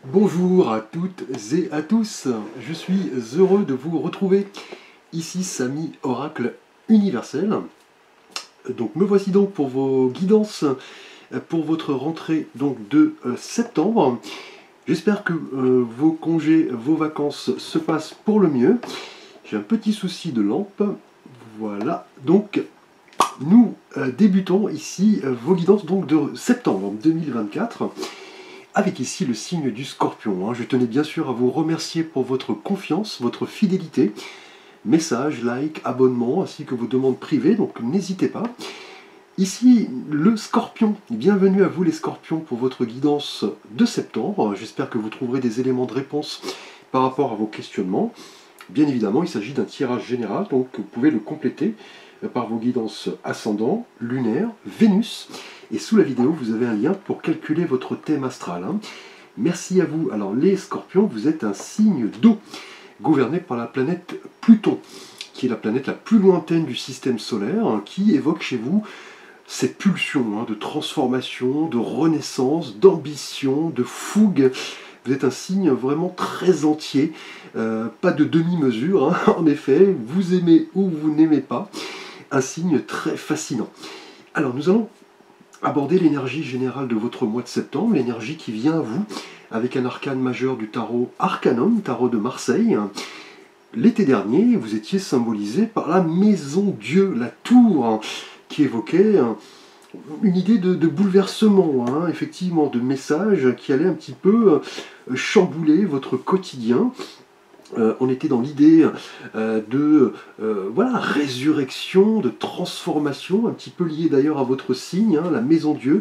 Bonjour à toutes et à tous, je suis heureux de vous retrouver. Ici Samy Oracle Universel. Donc me voici donc pour vos guidances pour votre rentrée donc de septembre. J'espère que vos congés, vos vacances se passent pour le mieux. J'ai un petit souci de lampe. Voilà, donc nous débutons ici vos guidances donc de septembre 2024. Avec ici le signe du Scorpion. Je tenais bien sûr à vous remercier pour votre confiance, votre fidélité, messages, likes, abonnements, ainsi que vos demandes privées, donc n'hésitez pas. Ici le Scorpion. Bienvenue à vous les Scorpions pour votre guidance de septembre. J'espère que vous trouverez des éléments de réponse par rapport à vos questionnements. Bien évidemment, il s'agit d'un tirage général, donc vous pouvez le compléter par vos guidances ascendant, lunaire, Vénus. Et sous la vidéo, vous avez un lien pour calculer votre thème astral. Merci à vous. Alors les Scorpions, vous êtes un signe d'eau, gouverné par la planète Pluton, qui est la planète la plus lointaine du système solaire, qui évoque chez vous cette pulsion de transformation, de renaissance, d'ambition, de fougue. Vous êtes un signe vraiment très entier, pas de demi-mesure, en effet, vous aimez ou vous n'aimez pas, un signe très fascinant. Alors nous allons aborder l'énergie générale de votre mois de septembre, l'énergie qui vient à vous avec un arcane majeur du tarot Arcanum, tarot de Marseille. L'été dernier, vous étiez symbolisé par la maison Dieu, la tour, qui évoquait une idée de bouleversement, effectivement, de message qui allait un petit peu chambouler votre quotidien. On était dans l'idée de résurrection, de transformation, un petit peu liée d'ailleurs à votre signe. La maison Dieu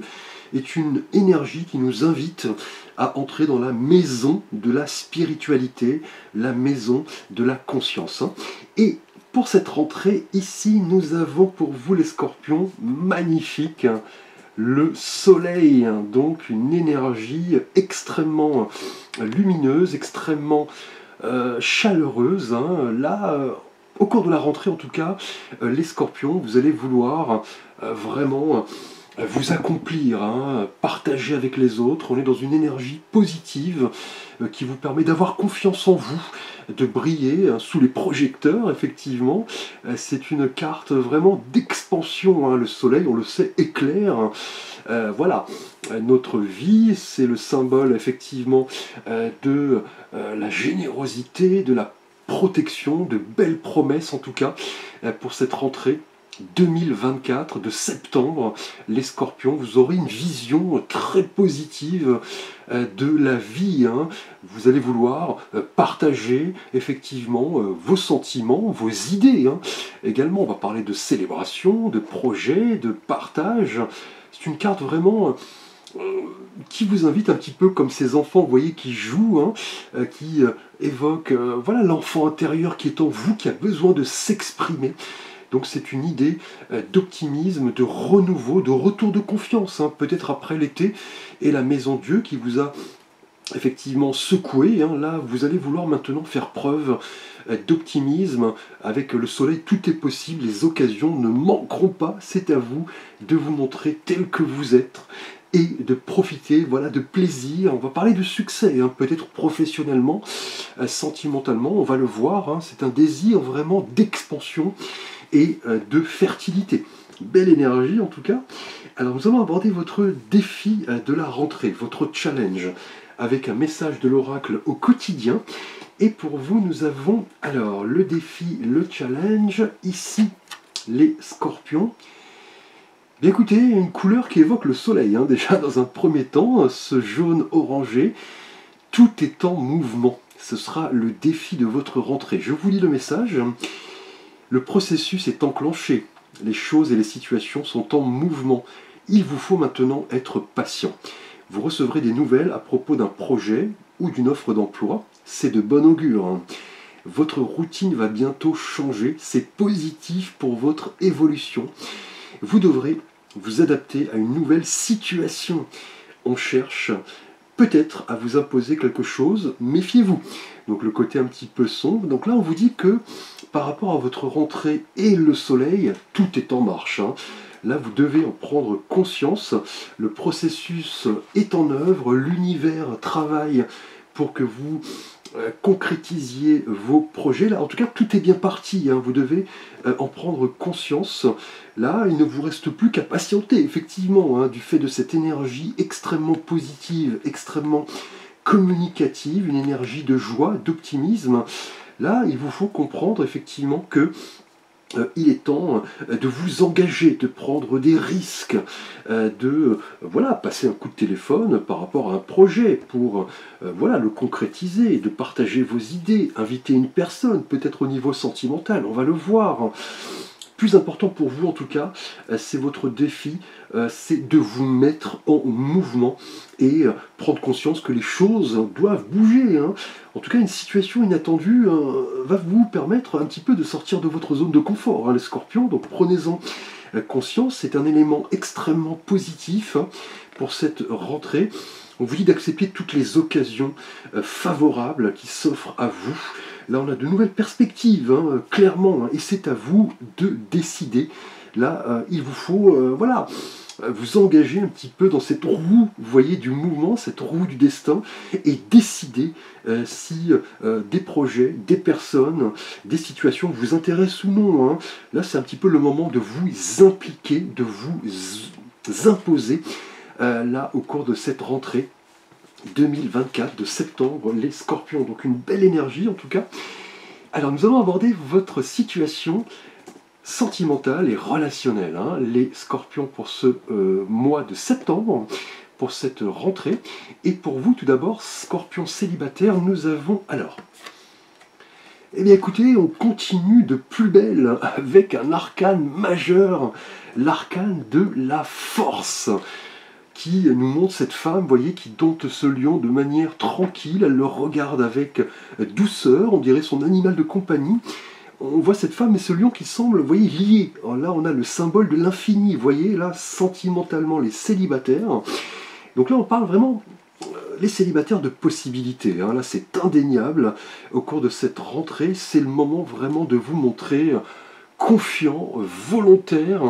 est une énergie qui nous invite à entrer dans la maison de la spiritualité, la maison de la conscience. Et pour cette rentrée, ici, nous avons pour vous les Scorpions, magnifique, le soleil, donc une énergie extrêmement lumineuse, extrêmement chaleureuse. Là, au cours de la rentrée en tout cas, les Scorpions, vous allez vouloir vraiment vous accomplir, partager avec les autres. On est dans une énergie positive qui vous permet d'avoir confiance en vous, de briller sous les projecteurs, effectivement. C'est une carte vraiment d'expansion. Le soleil, on le sait, éclaire. Voilà, notre vie, c'est le symbole, effectivement, de la générosité, de la protection, de belles promesses, en tout cas, pour cette rentrée 2024 de septembre. Les Scorpions, vous aurez une vision très positive de la vie. Vous allez vouloir partager effectivement vos sentiments, vos idées. Également, on va parler de célébration, de projet, de partage. C'est une carte vraiment qui vous invite un petit peu comme ces enfants, vous voyez, qui jouent, qui évoquent l'enfant intérieur qui est en vous, qui a besoin de s'exprimer. Donc c'est une idée d'optimisme, de renouveau, de retour de confiance, peut-être après l'été, et la maison Dieu qui vous a effectivement secoué. Là, vous allez vouloir maintenant faire preuve d'optimisme. Avec le soleil, tout est possible, les occasions ne manqueront pas. C'est à vous de vous montrer tel que vous êtes et de profiter de plaisir. On va parler de succès, peut-être professionnellement, sentimentalement, on va le voir. C'est un désir vraiment d'expansion et de fertilité. Belle énergie en tout cas. Alors nous allons aborder votre défi de la rentrée, votre challenge, avec un message de l'oracle au quotidien. Et pour vous, nous avons alors le défi, le challenge, ici les Scorpions. Bien écoutez, une couleur qui évoque le soleil, déjà dans un premier temps, ce jaune orangé, tout est en mouvement. Ce sera le défi de votre rentrée. Je vous lis le message. Le processus est enclenché, les choses et les situations sont en mouvement. Il vous faut maintenant être patient. Vous recevrez des nouvelles à propos d'un projet ou d'une offre d'emploi. C'est de bon augure. Votre routine va bientôt changer. C'est positif pour votre évolution. Vous devrez vous adapter à une nouvelle situation. On cherche peut-être à vous imposer quelque chose, méfiez-vous. Donc le côté un petit peu sombre. Donc là, on vous dit que par rapport à votre rentrée et le soleil, tout est en marche. Là, vous devez en prendre conscience. Le processus est en œuvre, l'univers travaille pour que vous concrétisiez vos projets. Là, en tout cas, tout est bien parti, hein. Vous devez en prendre conscience. Là, il ne vous reste plus qu'à patienter, effectivement, hein, du fait de cette énergie extrêmement positive, extrêmement communicative, une énergie de joie, d'optimisme. Là, il vous faut comprendre effectivement que il est temps de vous engager, de prendre des risques, de voilà, passer un coup de téléphone par rapport à un projet pour voilà, le concrétiser, de partager vos idées, inviter une personne, peut-être au niveau sentimental, on va le voir. Plus important pour vous en tout cas, c'est votre défi, c'est de vous mettre en mouvement et prendre conscience que les choses doivent bouger, hein. En tout cas, une situation inattendue va vous permettre un petit peu de sortir de votre zone de confort, hein, les scorpions, donc prenez-en conscience, c'est un élément extrêmement positif, hein, pour cette rentrée. On vous dit d'accepter toutes les occasions favorables qui s'offrent à vous. Là, on a de nouvelles perspectives, hein, clairement, hein, et c'est à vous de décider. Là, il vous faut, voilà, vous engager un petit peu dans cette roue, vous voyez, du mouvement, cette roue du destin, et décider si des projets, des personnes, des situations vous intéressent ou non, hein. Là, c'est un petit peu le moment de vous impliquer, de vous imposer, là, au cours de cette rentrée 2024 de septembre, les scorpions. Donc une belle énergie en tout cas. Alors nous allons aborder votre situation sentimentale et relationnelle, hein, les scorpions pour ce mois de septembre, pour cette rentrée. Et pour vous tout d'abord, scorpions célibataires, nous avons alors... Eh bien écoutez, on continue de plus belle avec un arcane majeur, l'arcane de la force, qui nous montre cette femme, vous voyez, qui dompte ce lion de manière tranquille, elle le regarde avec douceur, on dirait son animal de compagnie. On voit cette femme et ce lion qui semblent, vous voyez, liés. Alors là, on a le symbole de l'infini, vous voyez, là, sentimentalement, les célibataires. Donc là, on parle vraiment, les célibataires, de possibilités, hein. Là, c'est indéniable. Au cours de cette rentrée, c'est le moment vraiment de vous montrer confiant, volontaire.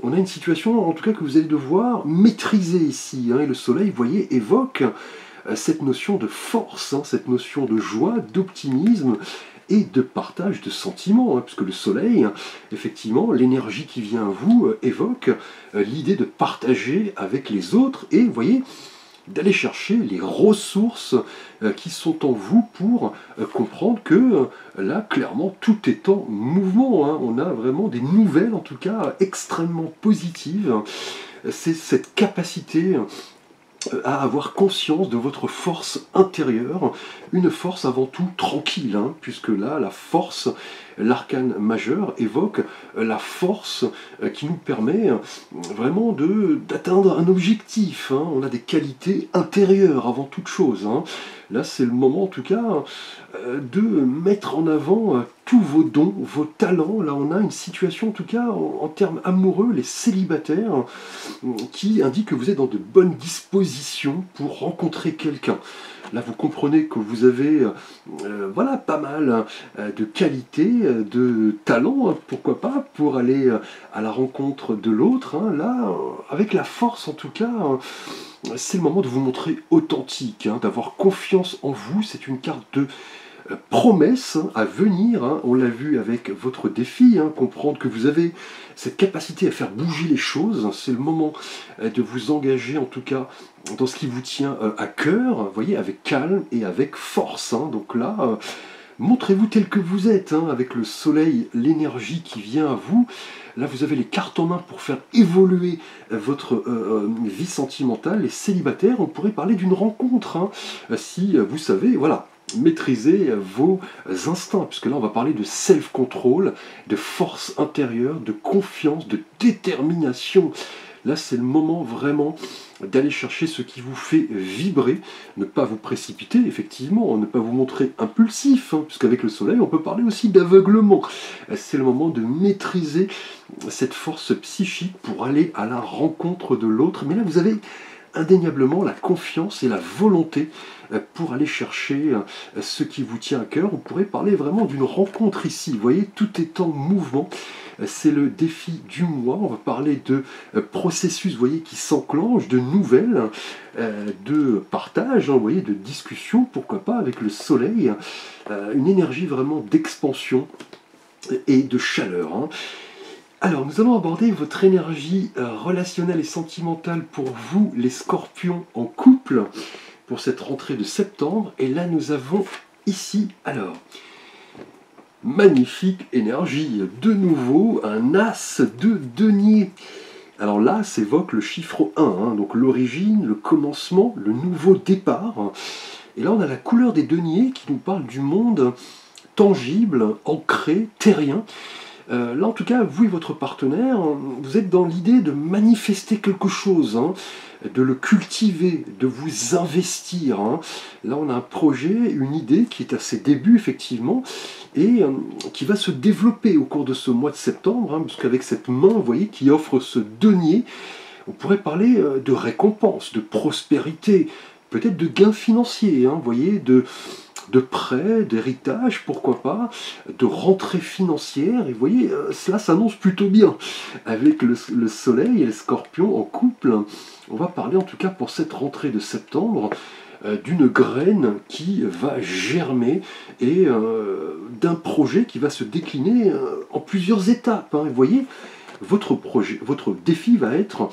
On a une situation, en tout cas, que vous allez devoir maîtriser ici, hein, et le soleil, vous voyez, évoque cette notion de force, hein, cette notion de joie, d'optimisme et de partage de sentiments, hein, puisque le soleil, effectivement, l'énergie qui vient à vous évoque l'idée de partager avec les autres et, vous voyez, d'aller chercher les ressources qui sont en vous pour comprendre que là, clairement, tout est en mouvement, hein. On a vraiment des nouvelles, en tout cas, extrêmement positives. C'est cette capacité à avoir conscience de votre force intérieure, une force avant tout tranquille, hein, puisque là, la force, l'arcane majeur évoque la force qui nous permet vraiment d'atteindre un objectif, hein. On a des qualités intérieures avant toute chose, hein. Là, c'est le moment, en tout cas, de mettre en avant tous vos dons, vos talents. Là, on a une situation, en tout cas, en termes amoureux, les célibataires, qui indiquent que vous êtes dans de bonnes dispositions pour rencontrer quelqu'un. Là, vous comprenez que vous avez voilà, pas mal de qualités, de talents, hein, pourquoi pas, pour aller à la rencontre de l'autre, hein. Là, avec la force, en tout cas, c'est le moment de vous montrer authentique, hein, d'avoir confiance en vous. C'est une carte de promesse, hein, à venir, hein. On l'a vu avec votre défi, hein, comprendre que vous avez cette capacité à faire bouger les choses. C'est le moment de vous engager, en tout cas, dans ce qui vous tient à cœur, vous voyez, avec calme et avec force, hein. Donc là, montrez-vous tel que vous êtes, hein, avec le soleil, l'énergie qui vient à vous. Là, vous avez les cartes en main pour faire évoluer votre vie sentimentale. Les célibataires, on pourrait parler d'une rencontre, hein, si vous savez, voilà, maîtriser vos instincts, puisque là, on va parler de self-control, de force intérieure, de confiance, de détermination. Là, c'est le moment vraiment d'aller chercher ce qui vous fait vibrer, ne pas vous précipiter, effectivement, ne pas vous montrer impulsif, hein, puisqu'avec le soleil, on peut parler aussi d'aveuglement. C'est le moment de maîtriser cette force psychique pour aller à la rencontre de l'autre. Mais là, vous avez indéniablement la confiance et la volonté pour aller chercher ce qui vous tient à cœur. On pourrait parler vraiment d'une rencontre ici. Vous voyez, tout est en mouvement. C'est le défi du mois. On va parler de processus, vous voyez, qui s'enclenchent, de nouvelles, de partage, vous voyez, de discussion, pourquoi pas, avec le soleil. Une énergie vraiment d'expansion et de chaleur. Alors, nous allons aborder votre énergie relationnelle et sentimentale pour vous, les scorpions en couple, pour cette rentrée de septembre. Et là, nous avons ici, alors, magnifique énergie. De nouveau, un as de denier. Alors l'as évoque le chiffre 1, donc l'origine, le commencement, le nouveau départ. Et là, on a la couleur des deniers qui nous parle du monde tangible, ancré, terrien. Là, en tout cas, vous et votre partenaire, vous êtes dans l'idée de manifester quelque chose, de le cultiver, de vous investir. Là, on a un projet, une idée qui est à ses débuts, effectivement, et qui va se développer au cours de ce mois de septembre, parce qu'avec cette main, vous voyez, qui offre ce denier, on pourrait parler de récompense, de prospérité, peut-être de gains financiers, vous voyez, de prêts, d'héritage, pourquoi pas, de rentrée financière. Et vous voyez, cela s'annonce plutôt bien. Avec le soleil et les scorpions en couple, on va parler en tout cas pour cette rentrée de septembre d'une graine qui va germer et d'un projet qui va se décliner en plusieurs étapes. Vous voyez, votre défi va être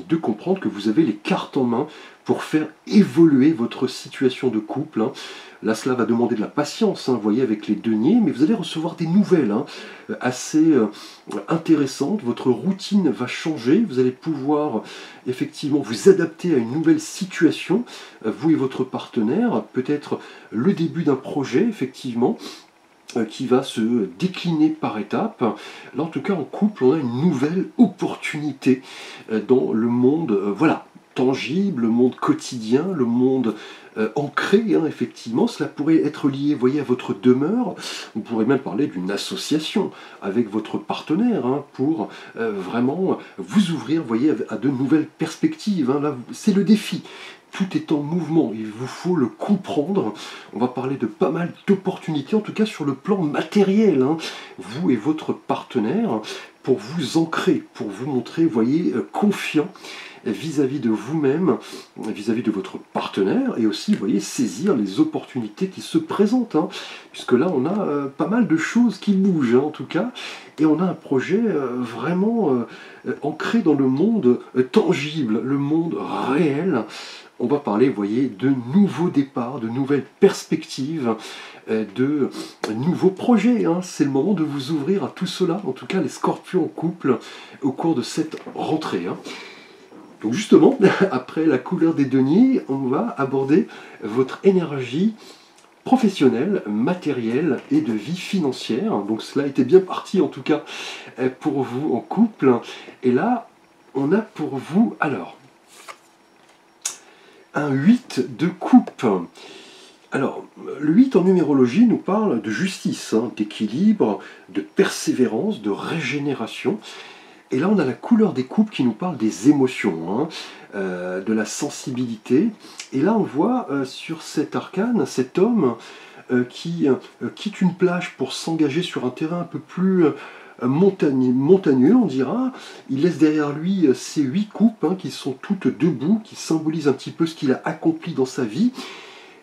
de comprendre que vous avez les cartes en main pour faire évoluer votre situation de couple. Là, cela va demander de la patience, vous voyez, avec les deniers, mais vous allez recevoir des nouvelles assez intéressantes. Votre routine va changer, vous allez pouvoir effectivement vous adapter à une nouvelle situation, vous et votre partenaire, peut-être le début d'un projet, effectivement, qui va se décliner par étapes. Là, en tout cas, en couple, on a une nouvelle opportunité dans le monde, voilà, tangible, le monde quotidien, le monde ancré, effectivement. Cela pourrait être lié, vous voyez, à votre demeure. On pourrait même parler d'une association avec votre partenaire pour vraiment vous ouvrir, vous voyez, à de nouvelles perspectives. Là, c'est le défi. Tout est en mouvement, il vous faut le comprendre. On va parler de pas mal d'opportunités, en tout cas sur le plan matériel, vous et votre partenaire, pour vous ancrer, pour vous montrer, vous voyez, confiant vis-à-vis de vous-même, vis-à-vis de votre partenaire, et aussi, vous voyez, saisir les opportunités qui se présentent, puisque là, on a pas mal de choses qui bougent, en tout cas, et on a un projet vraiment ancré dans le monde tangible, le monde réel. On va parler, vous voyez, de nouveaux départs, de nouvelles perspectives, de nouveaux projets. C'est le moment de vous ouvrir à tout cela, en tout cas les scorpions en couple, au cours de cette rentrée. Donc justement, après la couleur des deniers, on va aborder votre énergie professionnelle, matérielle et de vie financière. Donc cela était bien parti en tout cas pour vous en couple. Et là, on a pour vous, alors, un 8 de coupe. Alors, le 8 en numérologie nous parle de justice, d'équilibre, de persévérance, de régénération. Et là, on a la couleur des coupes qui nous parle des émotions, de la sensibilité. Et là, on voit sur cet arcane, cet homme qui quitte une plage pour s'engager sur un terrain un peu plus montagneux, on dira. Il laisse derrière lui ces 8 coupes qui sont toutes debout, qui symbolisent un petit peu ce qu'il a accompli dans sa vie.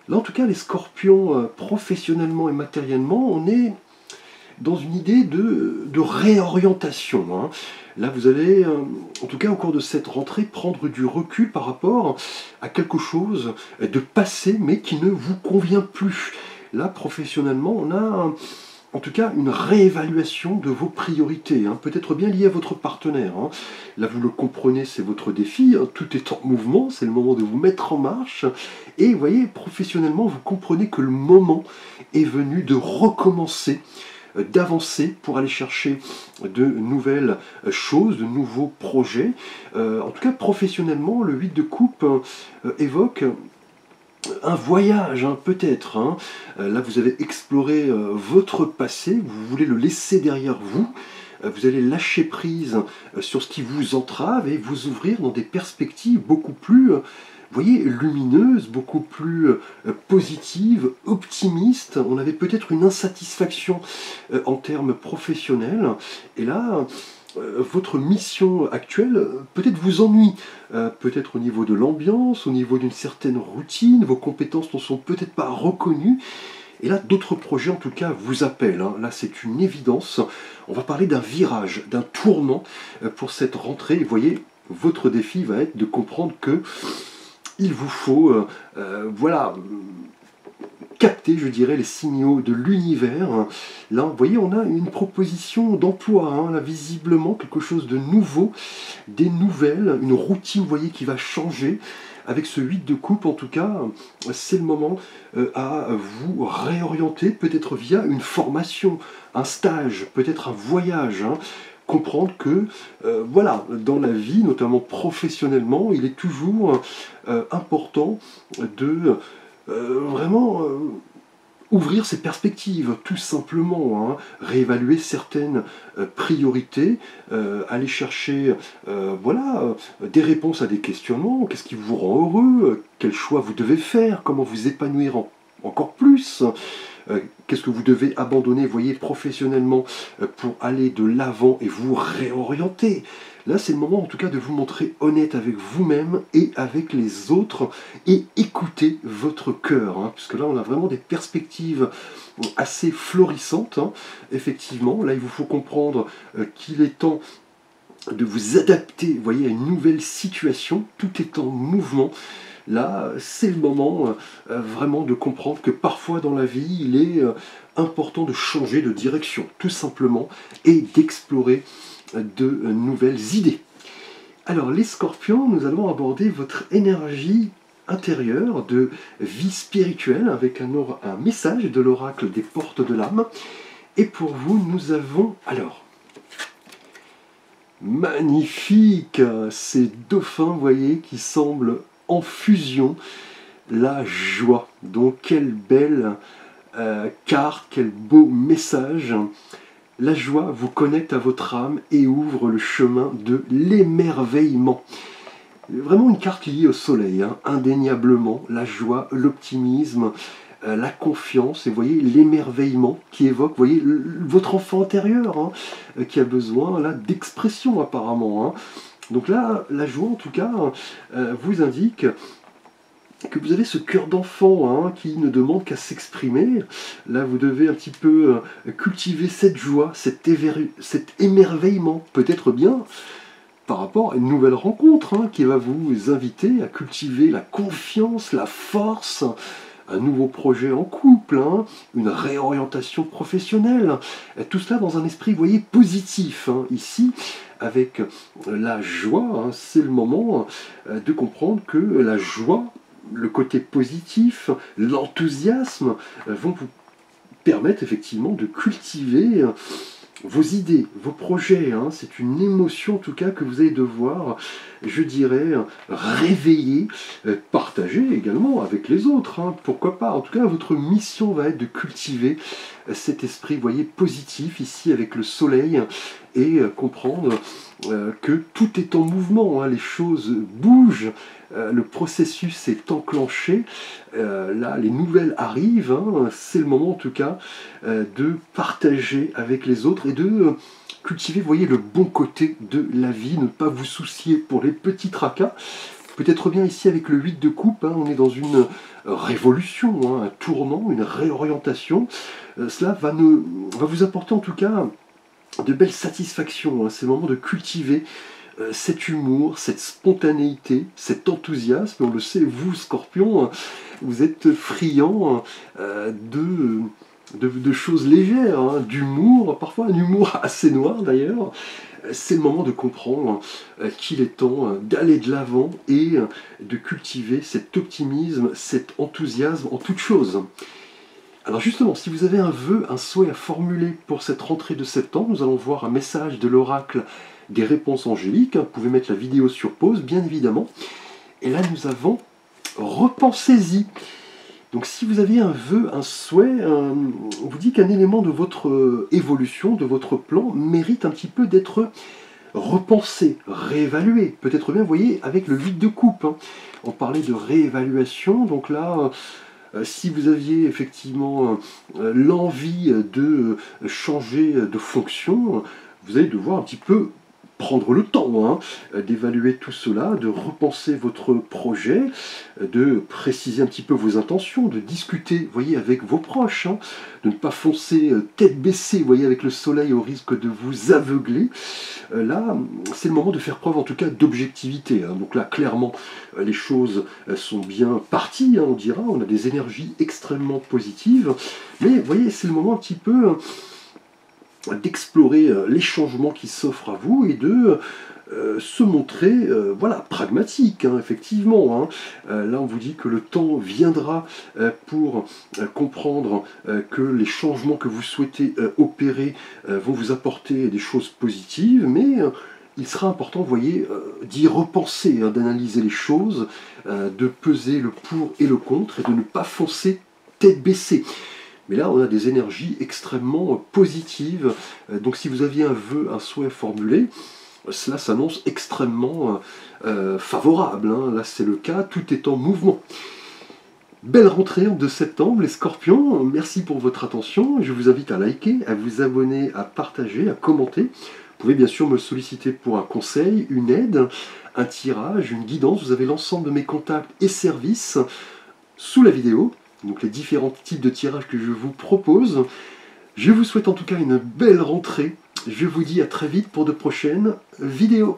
Là, en tout cas, les scorpions, professionnellement et matériellement, on est dans une idée de réorientation. Là, vous allez, en tout cas au cours de cette rentrée, prendre du recul par rapport à quelque chose de passé, mais qui ne vous convient plus. Là, professionnellement, on a en tout cas une réévaluation de vos priorités, peut-être bien lié à votre partenaire. Là, vous le comprenez, c'est votre défi, tout est en mouvement, c'est le moment de vous mettre en marche. Et vous voyez, professionnellement, vous comprenez que le moment est venu de recommencer, d'avancer pour aller chercher de nouvelles choses, de nouveaux projets. En tout cas, professionnellement, le 8 de coupe évoque un voyage, peut-être. Là, vous avez exploré votre passé, vous voulez le laisser derrière vous. vous allez lâcher prise sur ce qui vous entrave et vous ouvrir dans des perspectives beaucoup plus, vous voyez, lumineuses, beaucoup plus positives, optimistes. On avait peut-être une insatisfaction en termes professionnels, et là, votre mission actuelle peut-être vous ennuie, peut-être au niveau de l'ambiance, au niveau d'une certaine routine, vos compétences ne sont peut-être pas reconnues, et là d'autres projets en tout cas vous appellent, hein. Là c'est une évidence, on va parler d'un virage, d'un tournant pour cette rentrée, et vous voyez, votre défi va être de comprendre que il vous faut, voilà, capter, je dirais, les signaux de l'univers. Là, vous voyez, on a une proposition d'emploi, hein, là, visiblement, quelque chose de nouveau, des nouvelles, une routine, vous voyez, qui va changer. Avec ce 8 de coupe, en tout cas, c'est le moment à vous réorienter, peut-être via une formation, un stage, peut-être un voyage, hein. Comprendre que, voilà, dans la vie, notamment professionnellement, il est toujours important de vraiment ouvrir ses perspectives, tout simplement, hein, réévaluer certaines priorités, aller chercher voilà, des réponses à des questionnements, qu'est-ce qui vous rend heureux, quel choix vous devez faire, comment vous épanouir encore plus, qu'est-ce que vous devez abandonner, voyez, professionnellement pour aller de l'avant et vous réorienter. Là, c'est le moment en tout cas de vous montrer honnête avec vous-même et avec les autres et écouter votre cœur, hein, puisque là, on a vraiment des perspectives assez florissantes, hein. Effectivement, là, il vous faut comprendre qu'il est temps de vous adapter, vous voyez, à une nouvelle situation, tout est en mouvement. Là, c'est le moment vraiment de comprendre que parfois dans la vie, il est important de changer de direction, tout simplement, et d'explorer de nouvelles idées. Alors, les scorpions, nous allons aborder votre énergie intérieure de vie spirituelle avec un message de l'oracle des portes de l'âme. Et pour vous, nous avons, alors, magnifique, ces dauphins, vous voyez, qui semblent en fusion, la joie. Donc quelle belle carte, quel beau message. La joie vous connecte à votre âme et ouvre le chemin de l'émerveillement. Vraiment une carte liée au soleil, hein, indéniablement. La joie, l'optimisme, la confiance, et vous voyez l'émerveillement qui évoque, vous voyez, votre enfant intérieur, hein, qui a besoin là d'expression apparemment, hein. Donc là, la joie, en tout cas, vous indique que vous avez ce cœur d'enfant, hein, qui ne demande qu'à s'exprimer. Là, vous devez un petit peu cultiver cette joie, cet émerveillement, peut-être bien par rapport à une nouvelle rencontre, hein, qui va vous inviter à cultiver la confiance, la force, un nouveau projet en couple, hein, une réorientation professionnelle, tout cela dans un esprit, vous voyez, positif, hein. Ici, avec la joie, hein, c'est le moment de comprendre que la joie, le côté positif, l'enthousiasme vont vous permettre effectivement de cultiver vos idées, vos projets, hein. C'est une émotion en tout cas que vous allez devoir, je dirais, réveiller, partager également avec les autres, hein. Pourquoi pas. En tout cas, votre mission va être de cultiver cet esprit, vous voyez, positif ici avec le soleil, et comprendre que tout est en mouvement, hein. Les choses bougent, le processus est enclenché, là les nouvelles arrivent, hein. C'est le moment en tout cas de partager avec les autres et de cultiver, vous voyez, le bon côté de la vie, ne pas vous soucier pour les petits tracas. Peut-être bien ici avec le 8 de coupe, hein, on est dans une révolution, hein, un tournant, une réorientation. Cela va vous apporter en tout cas de belles satisfactions, hein. C'est le moment de cultiver cet humour, cette spontanéité, cet enthousiasme. On le sait, vous, Scorpion, vous êtes friand de choses légères, hein, d'humour, parfois un humour assez noir d'ailleurs. C'est le moment de comprendre qu'il est temps d'aller de l'avant et de cultiver cet optimisme, cet enthousiasme en toute chose. Alors justement, si vous avez un vœu, un souhait à formuler pour cette rentrée de septembre, nous allons voir un message de l'oracle des réponses angéliques. Vous pouvez mettre la vidéo sur pause, bien évidemment. Et là, nous avons repensez-y. Donc si vous avez un vœu, un souhait, on vous dit qu'un élément de votre évolution, de votre plan, mérite un petit peu d'être repensé, réévalué. Peut-être bien, vous voyez, avec le 8 de coupe. Hein. On parlait de réévaluation, donc là, si vous aviez effectivement l'envie de changer de fonction, vous allez devoir un petit peu prendre le temps d'évaluer tout cela, de repenser votre projet, de préciser un petit peu vos intentions, de discuter, vous voyez, avec vos proches, de ne pas foncer tête baissée, vous voyez, avec le soleil au risque de vous aveugler. Là, c'est le moment de faire preuve en tout cas d'objectivité. Donc là, clairement, les choses sont bien parties, on dira, on a des énergies extrêmement positives, mais vous voyez, c'est le moment un petit peu d'explorer les changements qui s'offrent à vous et de se montrer voilà, pragmatique, effectivement. Là, on vous dit que le temps viendra pour comprendre que les changements que vous souhaitez opérer vont vous apporter des choses positives, mais il sera important, vous voyez, d'y repenser, d'analyser les choses, de peser le pour et le contre, et de ne pas foncer tête baissée. Mais là, on a des énergies extrêmement positives. Donc si vous aviez un vœu, un souhait formulé, cela s'annonce extrêmement favorable. Là, c'est le cas, tout est en mouvement. Belle rentrée de septembre, les scorpions. Merci pour votre attention. Je vous invite à liker, à vous abonner, à partager, à commenter. Vous pouvez bien sûr me solliciter pour un conseil, une aide, un tirage, une guidance. Vous avez l'ensemble de mes contacts et services sous la vidéo. Donc les différents types de tirages que je vous propose. Je vous souhaite en tout cas une belle rentrée. Je vous dis à très vite pour de prochaines vidéos.